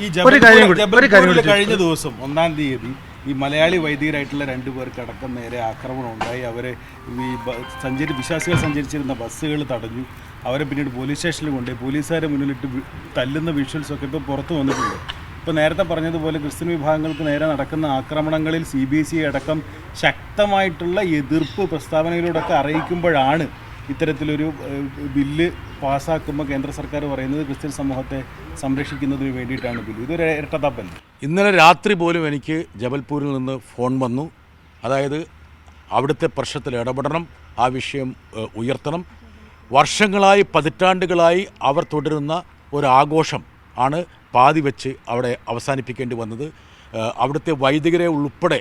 ഈ ജബൽപൂരിൽ കഴിഞ്ഞ ദിവസം 1-ാം തീയതി ഈ മലയാളി വൈദികരായിട്ടുള്ള 2 പേർക്ക് അടക്കം നേരെ ആക്രമണം ഉണ്ടായി. അവരെ ഈ വിശ്വാസികൾ സഞ്ചരിച്ചിരുന്ന ബസ്സുകൾ തടഞ്ഞു. അവരെ പിന്നീട് പോലീസ് സ്റ്റേഷനിൽ കൊണ്ടുപോയി പോലീസുകാരെ മുന്നിലിട്ട് തല്ലുന്ന വിഷ്വൽസൊക്കെ ഇപ്പോൾ പുറത്തു വന്നിട്ടുണ്ട്. ഇപ്പോൾ നേരത്തെ പറഞ്ഞതുപോലെ ക്രിസ്ത്യൻ വിഭാഗങ്ങൾക്ക് നേരെ നടക്കുന്ന ആക്രമണങ്ങളിൽ CBSE അടക്കം ശക്തമായിട്ടുള്ള എതിർപ്പ് പ്രസ്താവനയിലൂടെയൊക്കെ അറിയിക്കുമ്പോഴാണ് ഇത്തരത്തിലൊരു ബില്ല് പാസ്സാക്കുമ്പോൾ കേന്ദ്ര സർക്കാർ പറയുന്നത് ക്രിസ്ത്യൻ സമൂഹത്തെ സംരക്ഷിക്കുന്നതിന് വേണ്ടിയിട്ടാണ് ബില്ല്. ഇതൊരു ഇരട്ടത്താപ്പല്ല. ഇന്നലെ രാത്രി പോലും എനിക്ക് ജബൽപൂരിൽ നിന്ന് ഫോൺ വന്നു. അതായത് അവിടുത്തെ പ്രശ്നത്തിൽ ഇടപെടണം, ആ വിഷയം ഉയർത്തണം. വർഷങ്ങളായി പതിറ്റാണ്ടുകളായി അവർ തുടരുന്ന ഒരു ആഘോഷം ആണ് പാതി വെച്ച് അവിടെ അവസാനിപ്പിക്കേണ്ടി വന്നത്. അവിടുത്തെ വൈദികരെ ഉൾപ്പെടെ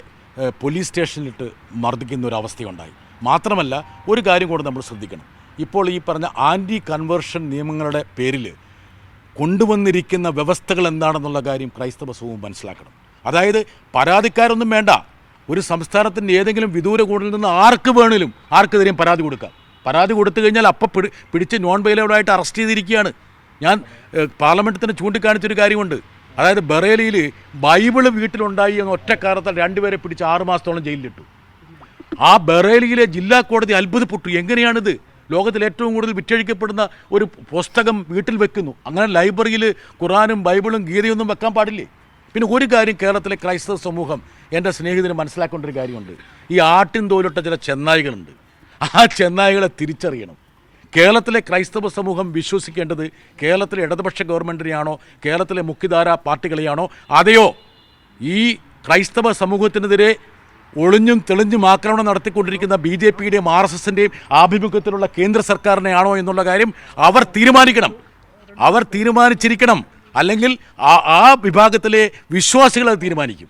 പോലീസ് സ്റ്റേഷനിലിട്ട് മർദ്ദിക്കുന്ന ഒരു അവസ്ഥയുണ്ടായി. മാത്രമല്ല ഒരു കാര്യം കൂടെ നമ്മൾ ശ്രദ്ധിക്കണം. ഇപ്പോൾ ഈ പറഞ്ഞ ആൻറ്റി കൺവേർഷൻ നിയമങ്ങളുടെ പേരിൽ കൊണ്ടുവന്നിരിക്കുന്ന വ്യവസ്ഥകൾ എന്താണെന്നുള്ള കാര്യം ക്രൈസ്തവ സമൂഹം മനസ്സിലാക്കണം. അതായത് പരാതിക്കാരൊന്നും വേണ്ട, ഒരു സംസ്ഥാനത്തിൻ്റെ ഏതെങ്കിലും വിദൂര കൂടിൽ നിന്ന് ആർക്കെതിരെയും പരാതി കൊടുക്കാം. പരാതി കൊടുത്തു കഴിഞ്ഞാൽ അപ്പം പിടിച്ച് നോൺ ബെയിലബിളായിട്ട് അറസ്റ്റ് ചെയ്തിരിക്കുകയാണ്. ഞാൻ പാർലമെൻറ്റിൽ തന്നെ ചൂണ്ടിക്കാണിച്ചൊരു കാര്യമുണ്ട്. അതായത് ബറേലിയിൽ ബൈബിള് വീട്ടിലുണ്ടായി എന്ന ഒറ്റ കാരണത്താൽ 2 പേരെ പിടിച്ച് 6 മാസത്തോളം ജയിലിലിട്ടു. ആ ബറേലിയിലെ ജില്ലാ കോടതി അത്ഭുതപ്പെട്ടു. എങ്ങനെയാണിത്? ലോകത്തിൽ ഏറ്റവും കൂടുതൽ വിറ്റഴിക്കപ്പെടുന്ന ഒരു പുസ്തകം വീട്ടിൽ വെക്കുന്നു. അങ്ങനെ ലൈബ്രറിയിൽ ഖുറാനും ബൈബിളും ഗീതയൊന്നും വെക്കാൻ പാടില്ലേ? പിന്നെ ഒരു കാര്യം കേരളത്തിലെ ക്രൈസ്തവ സമൂഹം, എൻ്റെ സ്നേഹിതന് മനസ്സിലാക്കേണ്ട ഒരു കാര്യമുണ്ട്. ഈ ആട്ടിൻ തോലിട്ട ചില ചെന്നായികളുണ്ട്. ആ ചെന്നായികളെ തിരിച്ചറിയണം. കേരളത്തിലെ ക്രൈസ്തവ സമൂഹം വിശ്വസിക്കേണ്ടത് കേരളത്തിലെ ഇടതുപക്ഷ ഗവൺമെൻറ്റിനെയാണോ, കേരളത്തിലെ മുഖ്യധാരാ പാർട്ടികളെയാണോ, അതെയോ ഈ ക്രൈസ്തവ സമൂഹത്തിനെതിരെ ഒളിഞ്ഞും തെളിഞ്ഞും ആക്രമണം നടത്തിക്കൊണ്ടിരിക്കുന്ന BJPയുടെയും RSSൻ്റെയും ആഭിമുഖ്യത്തിലുള്ള കേന്ദ്ര സർക്കാരിനെയാണോ എന്നുള്ള കാര്യം അവർ തീരുമാനിക്കണം. അവർ തീരുമാനിച്ചിരിക്കണം. അല്ലെങ്കിൽ ആ വിഭാഗത്തിലെ വിശ്വാസികൾ അത് തീരുമാനിക്കും.